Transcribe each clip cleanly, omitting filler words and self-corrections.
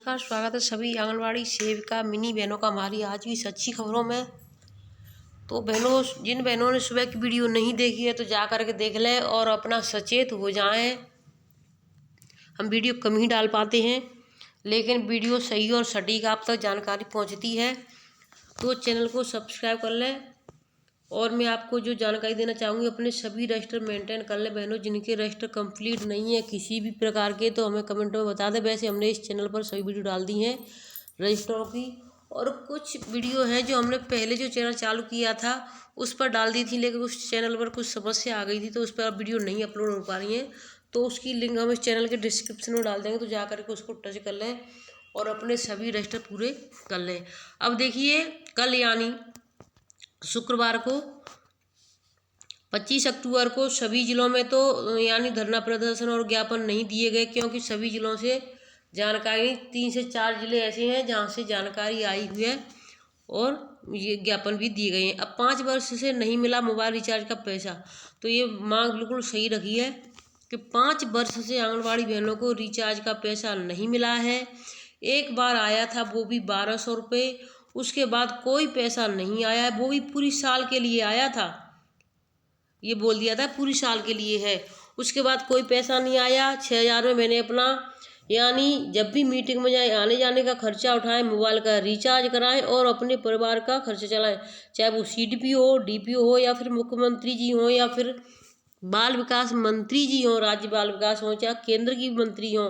नमस्कार, स्वागत है सभी आंगनवाड़ी सेविका मिनी बहनों का हमारी आज की सच्ची खबरों में। तो बहनों, जिन बहनों ने सुबह की वीडियो नहीं देखी है तो जा कर के देख लें और अपना सचेत हो जाएं। हम वीडियो कम ही डाल पाते हैं, लेकिन वीडियो सही और सटीक आप तक जानकारी पहुंचती है। तो चैनल को सब्सक्राइब कर लें। और मैं आपको जो जानकारी देना चाहूँगी, अपने सभी रजिस्टर मेंटेन कर लें बहनों। जिनके रजिस्टर कंप्लीट नहीं है किसी भी प्रकार के, तो हमें कमेंट में बता दें। वैसे हमने इस चैनल पर सभी वीडियो डाल दी हैं रजिस्टरों की, और कुछ वीडियो है जो हमने पहले जो चैनल चालू किया था उस पर डाल दी थी, लेकिन उस चैनल पर कुछ समस्या आ गई थी तो उस पर अब वीडियो नहीं अपलोड हो पा रही हैं। तो उसकी लिंक हम इस चैनल के डिस्क्रिप्शन में डाल देंगे, तो जा करके उसको टच कर लें और अपने सभी रजिस्टर पूरे कर लें। अब देखिए, कल यानी शुक्रवार को 25 अक्टूबर को सभी जिलों में तो यानी धरना प्रदर्शन और ज्ञापन नहीं दिए गए, क्योंकि सभी जिलों से जानकारी 3 से 4 जिले ऐसे हैं जहां से जानकारी आई हुई है और ये ज्ञापन भी दिए गए हैं। अब 5 वर्ष से नहीं मिला मोबाइल रिचार्ज का पैसा, तो ये मांग बिल्कुल सही रखी है कि 5 वर्ष से आंगनबाड़ी बहनों को रिचार्ज का पैसा नहीं मिला है। एक बार आया था, वो भी 1200 रुपये। उसके बाद कोई पैसा नहीं आया है, वो भी पूरी साल के लिए आया था। ये बोल दिया था पूरी साल के लिए है। उसके बाद कोई पैसा नहीं आया। 6000 में मैंने अपना यानी जब भी मीटिंग में जाए आने जाने का खर्चा उठाएं, मोबाइल का रिचार्ज कराएं और अपने परिवार का खर्चा चलाएं। चाहे वो CDPO हो, DPO हो, या फिर मुख्यमंत्री जी हो, या फिर बाल विकास मंत्री जी हों, राज्य बाल विकास हो, चाहे केंद्र की मंत्री हों।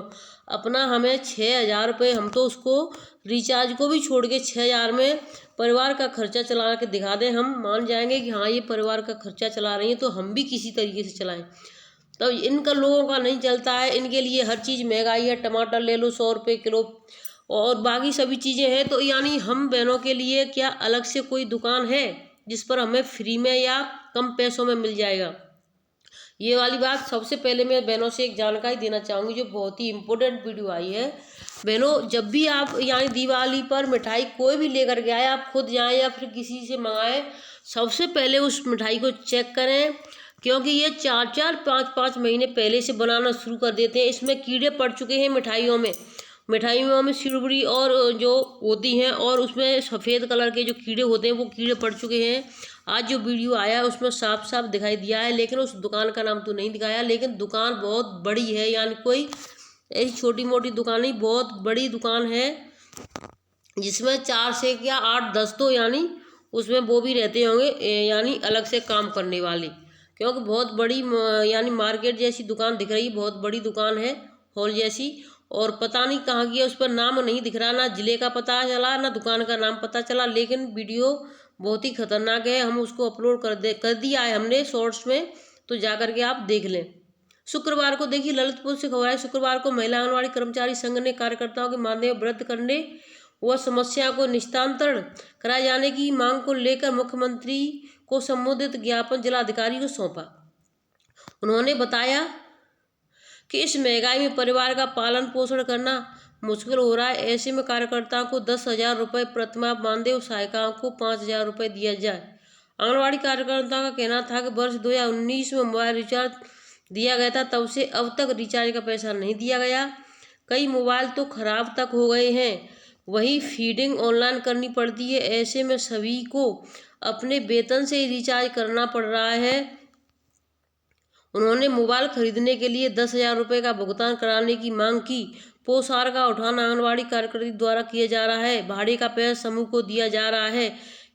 अपना हमें 6000 रुपये, हम तो उसको रिचार्ज को भी छोड़ के 6000 में परिवार का खर्चा चला के दिखा दें, हम मान जाएंगे कि हाँ ये परिवार का खर्चा चला रही हैं, तो हम भी किसी तरीके से चलाएं। तो इनका लोगों का नहीं चलता है। इनके लिए हर चीज़ महंगाई है। टमाटर ले लो 100 रुपये किलो और बाकी सभी चीज़ें हैं। तो यानी हम बहनों के लिए क्या अलग से कोई दुकान है जिस पर हमें फ्री में या कम पैसों में मिल जाएगा? ये वाली बात सबसे पहले मैं बहनों से एक जानकारी देना चाहूँगी, जो बहुत ही इम्पोर्टेंट वीडियो आई है। बहनों, जब भी आप यानी दिवाली पर मिठाई कोई भी लेकर के आए, आप खुद जाएं या फिर किसी से मंगाएं, सबसे पहले उस मिठाई को चेक करें, क्योंकि ये 4-4, 5-5 महीने पहले से बनाना शुरू कर देते हैं। इसमें कीड़े पड़ चुके हैं मिठाइयों में सिड़बुड़ी और जो होती हैं, और उसमें सफ़ेद कलर के जो कीड़े होते हैं वो कीड़े पड़ चुके हैं। आज जो वीडियो आया है उसमें साफ साफ दिखाई दिया है, लेकिन उस दुकान का नाम तो नहीं दिखाया। लेकिन दुकान बहुत बड़ी है, यानी कोई ऐसी छोटी मोटी दुकान नहीं, बहुत बड़ी दुकान है, जिसमें 4 से क्या 8-10 तो यानी उसमें वो भी रहते होंगे यानी अलग से काम करने वाले, क्योंकि बहुत बड़ी यानी मार्केट जैसी दुकान दिख रही है। बहुत बड़ी दुकान है, हॉल जैसी, और पता नहीं कहाँ की है, उस पर नाम नहीं दिख रहा, ना जिले का पता चला ना दुकान का नाम पता चला। लेकिन वीडियो बहुत ही खतरनाक है, हम उसको अपलोड कर दिया है हमने शॉर्ट्स में, तो जा करके आप देख लें। शुक्रवार को देखिए, ललितपुर से खबर है। शुक्रवार को महिला आंगनबाड़ी कर्मचारी संघ ने कार्यकर्ताओं के मानदेय वृद्ध करने व समस्या को निस्तारण कराए जाने की मांग को लेकर मुख्यमंत्री को संबोधित ज्ञापन जिलाधिकारी को सौंपा। उन्होंने बताया कि इस महंगाई में परिवार का पालन पोषण करना मुश्किल हो रहा है। ऐसे में कार्यकर्ताओं को 10,000 रुपये प्रतिमाह मानदेय और सहायिकाओं को 5,000 रुपये दिया जाए। आंगनबाड़ी कार्यकर्ताओं का कहना था कि वर्ष 2019 में मोबाइल रिचार्ज दिया गया था, तब से अब तक रिचार्ज का पैसा नहीं दिया गया। कई मोबाइल तो खराब तक हो गए हैं, वही फीडिंग ऑनलाइन करनी पड़ती है। ऐसे में सभी को अपने वेतन से ही रिचार्ज करना पड़ रहा है। उन्होंने मोबाइल खरीदने के लिए 10,000 रुपये का भुगतान कराने की मांग की। पोषाहार का उठान आंगनबाड़ी कार्यकर्ता द्वारा किया जा रहा है। भाड़े का पैसा समूह को दिया जा रहा है।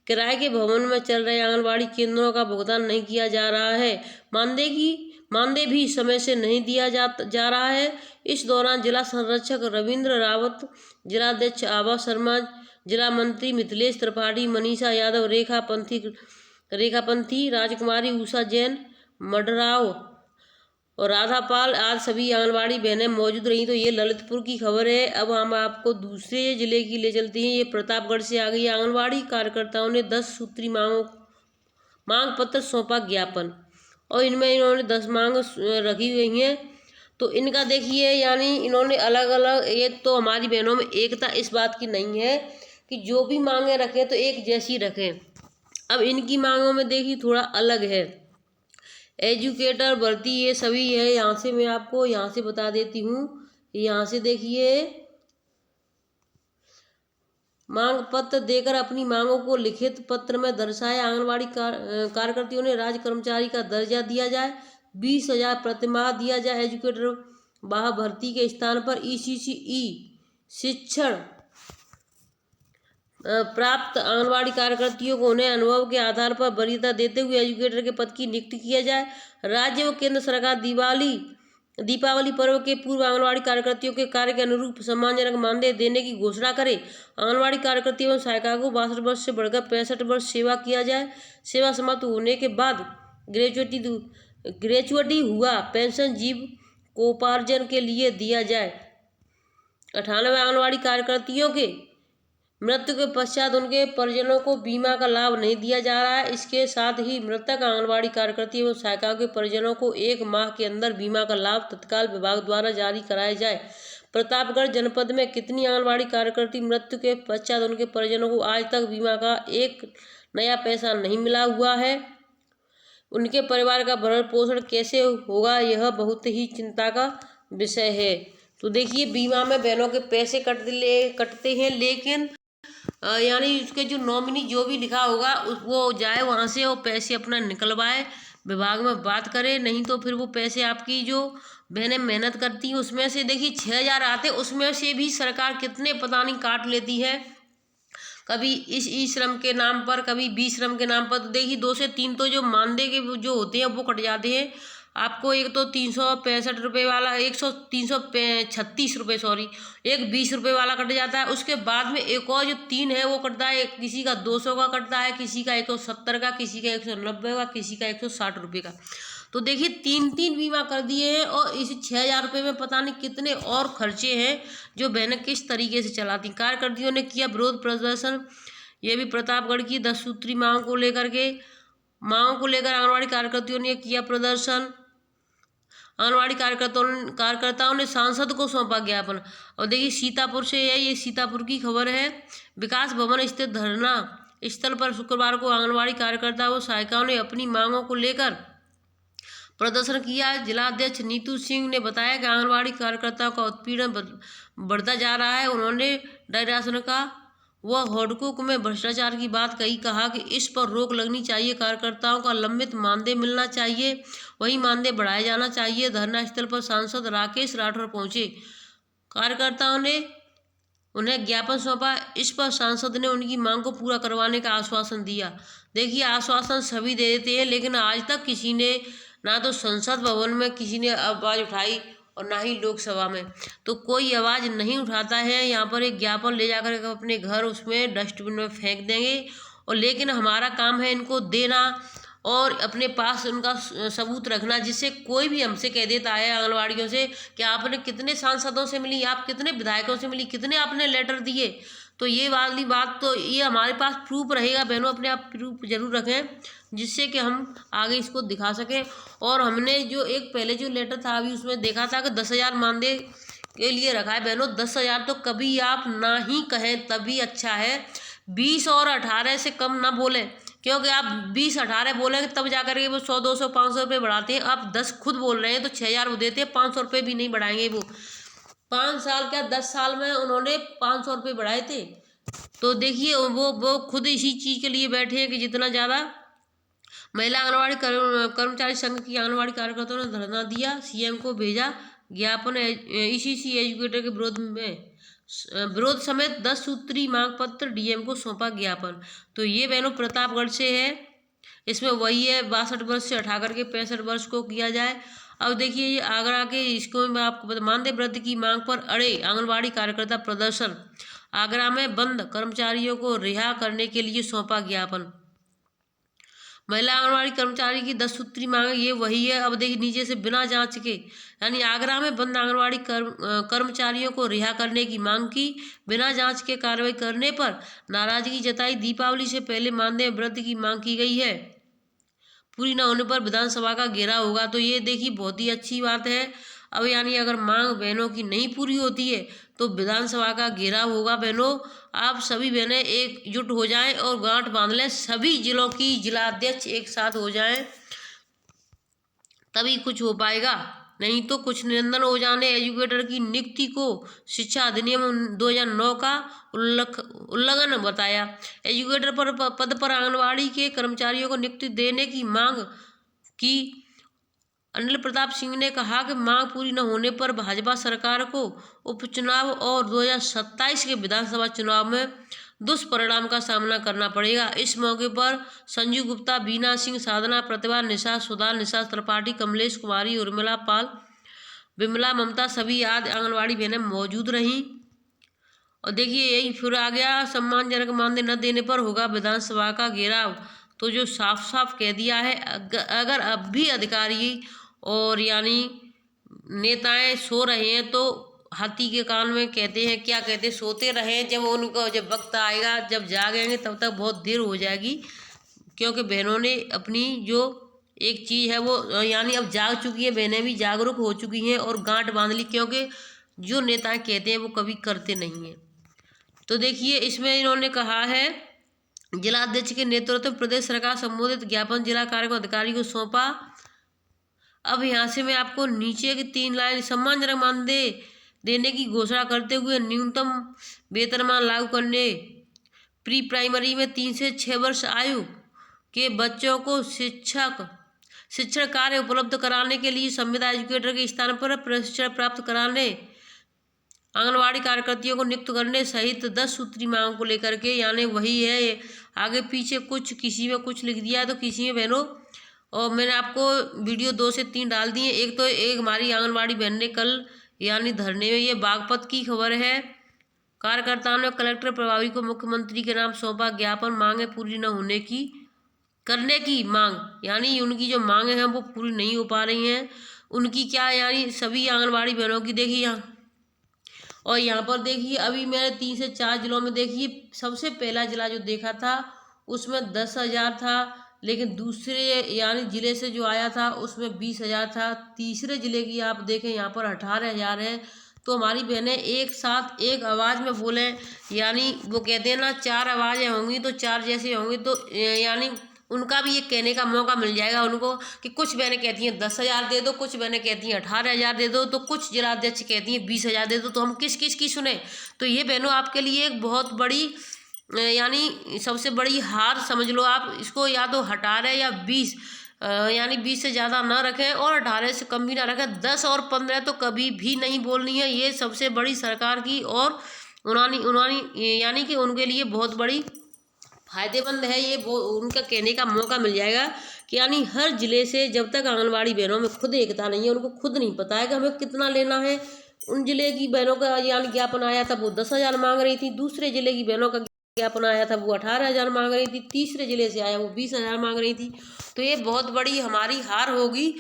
किराए के भवन में चल रहे आंगनबाड़ी केंद्रों का भुगतान नहीं किया जा रहा है। मानदेय भी समय से नहीं दिया जा रहा है। इस दौरान जिला संरक्षक रविंद्र रावत, जिलाध्यक्ष आभा शर्मा, जिला मंत्री मिथिलेश त्रिपाठी, मनीषा यादव, रेखा पंथी, राजकुमारी, उषा जैन, मडराव और राधापाल आज सभी आंगनबाड़ी बहनें मौजूद रहीं। तो ये ललितपुर की खबर है। अब हम आपको दूसरे जिले की ले चलते हैं। ये प्रतापगढ़ से आ गई। आंगनबाड़ी कार्यकर्ताओं ने 10 सूत्री मांग पत्र सौंपा ज्ञापन, और इनमें इन्होंने 10 मांग रखी हुई हैं। तो इनका देखिए, यानी इन्होंने अलग अलग, एक तो हमारी बहनों में एकता इस बात की नहीं है कि जो भी मांगे रखें तो एक जैसी रखें। अब इनकी मांगों में देखिए थोड़ा अलग है। एजुकेटर भर्ती ये सभी है। यहाँ से मैं आपको यहाँ से बता देती हूँ। यहाँ से देखिए, मांग पत्र देकर अपनी मांगों को लिखित पत्र में दर्शाए। आंगनबाड़ी कार्यकर्तियों ने राज्य कर्मचारी का दर्जा दिया जाए। 20,000 प्रतिमाह दिया जाए। एजुकेटर बाह्य भर्ती के स्थान पर ECCE शिक्षण प्राप्त आंगनबाड़ी कार्यकर्तियों को उन्हें अनुभव के आधार पर वरीयता देते हुए एजुकेटर के पद की नियुक्ति किया जाए। राज्य व केंद्र सरकार दीपावली पर्व के पूर्व आंगनबाड़ी कार्यकर्तियों के कार्य के अनुरूप सम्मानजनक मानदेय देने की घोषणा करे। आंगनबाड़ी कार्यकर्तियों एवं सहायिकाओं को 62 वर्ष से बढ़कर 65 वर्ष सेवा किया जाए। सेवा समाप्त होने के बाद ग्रेचुटी हुआ पेंशन जीविकोपार्जन के लिए दिया जाए। 98 आंगनबाड़ी कार्यकर्तियों के मृत्यु के पश्चात उनके परिजनों को बीमा का लाभ नहीं दिया जा रहा है। इसके साथ ही मृतक आंगनबाड़ी कार्यकर्ती एवं सहायिकाओं के परिजनों को 1 माह के अंदर बीमा का लाभ तत्काल विभाग द्वारा जारी कराया जाए। प्रतापगढ़ जनपद में कितनी आंगनबाड़ी कार्यकर्ती मृत्यु के पश्चात उनके परिजनों को आज तक बीमा का एक नया पैसा नहीं मिला हुआ है? उनके परिवार का भरण पोषण कैसे होगा, यह बहुत ही चिंता का विषय है। तो देखिए, बीमा में बहनों के पैसे कटते हैं, लेकिन यानी उसके जो नॉमिनी जो भी लिखा होगा वो जाए वहाँ से और पैसे अपना निकलवाए, विभाग में बात करे, नहीं तो फिर वो पैसे आपकी जो बहनें मेहनत करती हैं उसमें से देखिए 6,000 आते, उसमें से भी सरकार कितने पता नहीं काट लेती है। कभी इस ई श्रम के नाम पर, कभी बी श्रम के नाम पर। तो देखिए 2 से 3 तो जो मानदेय के जो होते हैं वो कट जाते हैं आपको। एक तो 365 रुपये वाला, 336 रुपये, सॉरी, एक 20 रुपये वाला कट जाता है। उसके बाद में एक और जो 3 है वो कटता है, किसी का 200 का कटता है, किसी का 170 का, किसी का 190 का, किसी का 160 रुपये का। तो देखिए 3 बीमा कर दिए हैं और इस 6,000 रुपये में पता नहीं कितने और खर्चे हैं जो बहनें किस तरीके से चलाती। कार्यकर्तियों ने किया विरोध प्रदर्शन। ये भी प्रतापगढ़ की 10 सूत्री मांगों को लेकर आंगनबाड़ी कार्यकर्तियों ने किया प्रदर्शन। आंगनबाड़ी कार्यकर्ताओं ने सांसद को सौंपा ज्ञापन। और देखिए सीतापुर से है, ये सीतापुर की खबर है। विकास भवन स्थित धरना स्थल पर शुक्रवार को आंगनबाड़ी कार्यकर्ता व सहायिकाओं ने अपनी मांगों को लेकर प्रदर्शन किया। जिलाध्यक्ष नीतू सिंह ने बताया कि आंगनबाड़ी कार्यकर्ताओं का उत्पीड़न बढ़ता जा रहा है। उन्होंने डायरेक्शन का व हॉडकुक में भ्रष्टाचार की बात कही। कहा कि इस पर रोक लगनी चाहिए, कार्यकर्ताओं का लंबित मानदेय मिलना चाहिए, वही मानदेय बढ़ाया जाना चाहिए। धरना स्थल पर सांसद राकेश राठौर पहुंचे। कार्यकर्ताओं ने उन्हें ज्ञापन सौंपा। इस पर सांसद ने उनकी मांग को पूरा करवाने का आश्वासन दिया। देखिए आश्वासन सभी दे देते हैं, लेकिन आज तक किसी ने, ना तो संसद भवन में किसी ने आवाज़ उठाई और ना ही लोकसभा में, तो कोई आवाज़ नहीं उठाता है। यहाँ पर एक ज्ञापन ले जाकर अपने घर उसमें डस्टबिन में फेंक देंगे। और लेकिन हमारा काम है इनको देना और अपने पास उनका सबूत रखना, जिससे कोई भी हमसे कह देता है आंगनबाड़ियों से कि आपने कितने सांसदों से मिली, आप कितने विधायकों से मिली, कितने आपने लेटर दिए, तो ये वाली बात, तो ये हमारे पास प्रूफ रहेगा। बहनों अपने आप प्रूफ जरूर रखें, जिससे कि हम आगे इसको दिखा सकें। और हमने जो एक पहले जो लेटर था अभी उसमें देखा था कि 10,000 मानदेय के लिए रखा है। बहनों 10,000 तो कभी आप ना ही कहें तभी अच्छा है। 20 और 18 से कम ना बोलें, क्योंकि आप 20-18 बोलेंगे तब जाकर के वो 100, 200, 500 रुपये बढ़ाते हैं। आप 10 खुद बोल रहे हैं तो 6,000 वो देते हैं, 500 रुपये भी नहीं बढ़ाएंगे वो। 5 साल क्या 10 साल में उन्होंने 500 रुपये बढ़ाए थे। तो देखिए वो खुद इसी चीज़ के लिए बैठे हैं कि जितना ज़्यादा। महिला आंगनबाड़ी कर्मचारी संघ की आंगनबाड़ी कार्यकर्ताओं ने धरना दिया, सीएम को भेजा ज्ञापन। ECC एजुकेटर के विरोध समेत 10 सूत्री मांग पत्र डीएम को सौंपा ज्ञापन। तो ये बहनों प्रतापगढ़ से है। इसमें वही है 62 वर्ष से हटा करके 65 वर्ष को किया जाए। अब देखिए ये आगरा के, इसको मैं आपको बता, मानदेय वृद्धि की मांग पर अड़े आंगनबाड़ी कार्यकर्ता प्रदर्शन। आगरा में बंद कर्मचारियों को रिहा करने के लिए सौंपा ज्ञापन। महिला आंगनबाड़ी कर्मचारी की 10 सूत्री मांग ये वही है। अब देखिए नीचे से बिना जांच के, यानी आगरा में बंद आंगनबाड़ी कर्मचारियों को रिहा करने की मांग की। बिना जांच के कार्रवाई करने पर नाराजगी जताई। दीपावली से पहले मानदेय वृद्धि की मांग की गई है। पूरी न होने पर विधानसभा का घेराव होगा। तो ये देखिए बहुत ही अच्छी बात है। अब यानी अगर मांग बहनों की नहीं पूरी होती है तो विधानसभा का घेराव होगा। बहनों आप सभी बहनें एकजुट हो जाएं और गांठ बांध लें। सभी जिलों की जिलाध्यक्ष एक साथ हो जाएं, तभी कुछ हो पाएगा। नहीं तो कुछ निरंजन ओझा ने एजुकेटर की नियुक्ति को शिक्षा अधिनियम 2009 का उल्लंघन बताया। एजुकेटर पर पद पर आंगनबाड़ी के कर्मचारियों को नियुक्ति देने की मांग की। अनिल प्रताप सिंह ने कहा कि मांग पूरी न होने पर भाजपा सरकार को उपचुनाव और 2027 के विधानसभा चुनाव में दुष्परिणाम का सामना करना पड़ेगा। इस मौके पर संजू गुप्ता, बीना सिंह, साधना, प्रतिभा, निशा, सुधा, निशा त्रिपाठी, कमलेश कुमारी, उर्मिला पाल, विमला, ममता सभी आदि आंगनबाड़ी बहनें मौजूद रहीं। और देखिए यही फिर आ गया, सम्मानजनक मानदेय न देने पर होगा विधानसभा का घेराव। तो जो साफ साफ कह दिया है, अगर अब भी अधिकारी और यानी नेताएं सो रहे हैं तो हाथी के कान में कहते हैं, क्या कहते हैं, सोते रहें। जब वक्त आएगा, जब जागेंगे तब तक बहुत देर हो जाएगी। क्योंकि बहनों ने अपनी जो एक चीज़ है वो यानी अब जाग चुकी है, बहनें भी जागरूक हो चुकी हैं और गांठ बांध ली। क्योंकि जो नेता कहते हैं वो कभी करते नहीं हैं। तो देखिए इसमें इन्होंने कहा है, जिला अध्यक्ष के नेतृत्व में प्रदेश सरकार संबोधित ज्ञापन जिला कार्यक्रम अधिकारी को सौंपा। अब यहाँ से मैं आपको नीचे की 3 लाइन, सम्मानजनक मानदेय देने की घोषणा करते हुए न्यूनतम वेतनमान लागू करने, प्री प्राइमरी में 3 से 6 वर्ष आयु के बच्चों को शिक्षण कार्य उपलब्ध कराने के लिए संविदा एजुकेटर के स्थान पर प्रशिक्षण प्राप्त कराने, आंगनबाड़ी कार्यकर्तियों को नियुक्त करने सहित 10 सूत्री मांगों को लेकर के, यानी वही है, आगे पीछे कुछ किसी में कुछ लिख दिया है तो किसी में बहनों। और मैंने आपको वीडियो 2 से 3 डाल दी है। एक हमारी आंगनबाड़ी बहन ने कल यानी धरने में, ये बागपत की खबर है, कार्यकर्ताओं ने कलेक्टर प्रभारी को मुख्यमंत्री के नाम सौंपा ज्ञापन, मांगे पूरी न होने की करने की मांग। यानी उनकी जो मांगे हैं वो पूरी नहीं हो पा रही हैं। उनकी क्या, यानी सभी आंगनबाड़ी बहनों की देखिए यहाँ, और यहाँ पर देखिए अभी मैंने 3 से 4 जिलों में देखिए, सबसे पहला जिला जो देखा था उसमें 10,000 था, लेकिन दूसरे यानी ज़िले से जो आया था उसमें 20,000 था। तीसरे ज़िले की आप देखें यहाँ पर 18,000 है। तो हमारी बहनें एक साथ एक आवाज़ में बोलें, यानी वो कहते हैं ना, 4 आवाज़ें होंगी तो 4 जैसे होंगी। तो यानी उनका भी ये कहने का मौका मिल जाएगा उनको कि कुछ बहनें कहती हैं 10,000 दे दो, कुछ बहनें कहती हैं 18,000 दे दो, तो कुछ जिलाध्यक्ष कहती हैं 20,000 दे दो। तो हम किस किस की सुने? तो ये बहनों आपके लिए एक बहुत बड़ी यानी सबसे बड़ी हार समझ लो आप इसको। या तो 18 या 20, यानी 20 से ज़्यादा ना रखें और 18 से कम भी ना रखें। 10 और 15 तो कभी भी नहीं बोलनी है। ये सबसे बड़ी सरकार की और उन्होंने यानी कि उनके लिए बहुत बड़ी फायदेमंद है ये। वो उनका कहने का मौका मिल जाएगा कि यानी हर ज़िले से, जब तक आंगनबाड़ी बहनों में खुद एकता नहीं है, उनको खुद नहीं पता है कि हमें कितना लेना है। उन ज़िले की बहनों का यानी ज्ञापन आया था वो 10,000 मांग रही थी, दूसरे ज़िले की बहनों का ज्ञापन आया था वो 18,000 मांग रही थी, तीसरे ज़िले से आया वो 20,000 मांग रही थी। तो ये बहुत बड़ी हमारी हार होगी।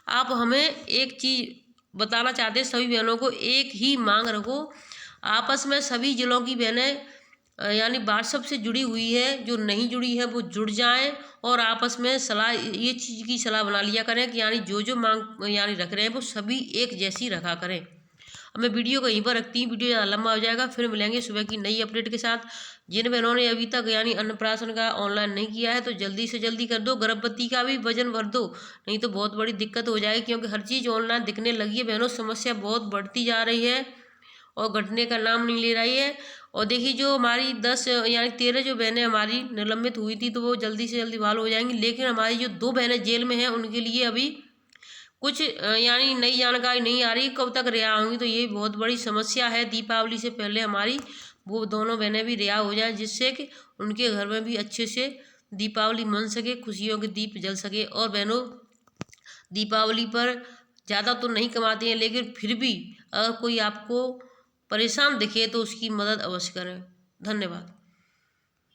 आप हमें एक चीज़ बताना चाहते हैं, सभी बहनों को एक ही मांग रखो। आपस में सभी ज़िलों की बहनें यानी व्हाट्सएप से जुड़ी हुई है, जो नहीं जुड़ी है वो जुड़ जाएं और आपस में सलाह, ये चीज़ की सलाह बना लिया करें कि यानी जो मांग यानी रख रहे हैं वो सभी एक जैसी रखा करें। अब मैं वीडियो को यहीं पर रखती हूँ, वीडियो ज़्यादा लंबा हो जाएगा। फिर मिलेंगे सुबह की नई अपडेट के साथ। जिन बहनों ने अभी तक यानी अन्नप्राशन का ऑनलाइन नहीं किया है तो जल्दी से जल्दी कर दो। गर्भवती का भी वजन भर दो, नहीं तो बहुत बड़ी दिक्कत हो जाएगी। क्योंकि हर चीज़ ऑनलाइन दिखने लगी है बहनों, समस्या बहुत बढ़ती जा रही है और घटने का नाम नहीं ले रही है। और देखिए जो हमारी 10 यानी 13 जो बहनें हमारी निलंबित हुई थी तो वो जल्दी से जल्दी बहाल हो जाएंगी। लेकिन हमारी जो 2 बहनें जेल में हैं उनके लिए अभी कुछ यानी नई जानकारी नहीं आ रही, कब तक रिहा होंगी। तो ये बहुत बड़ी समस्या है। दीपावली से पहले हमारी वो दोनों बहनें भी रिहा हो जाएं, जिससे कि उनके घर में भी अच्छे से दीपावली मन सके, खुशियों के दीप जल सके। और बहनों दीपावली पर ज़्यादा तो नहीं कमाते हैं, लेकिन फिर भी अगर कोई आपको परेशान दिखे तो उसकी मदद अवश्य करें। धन्यवाद।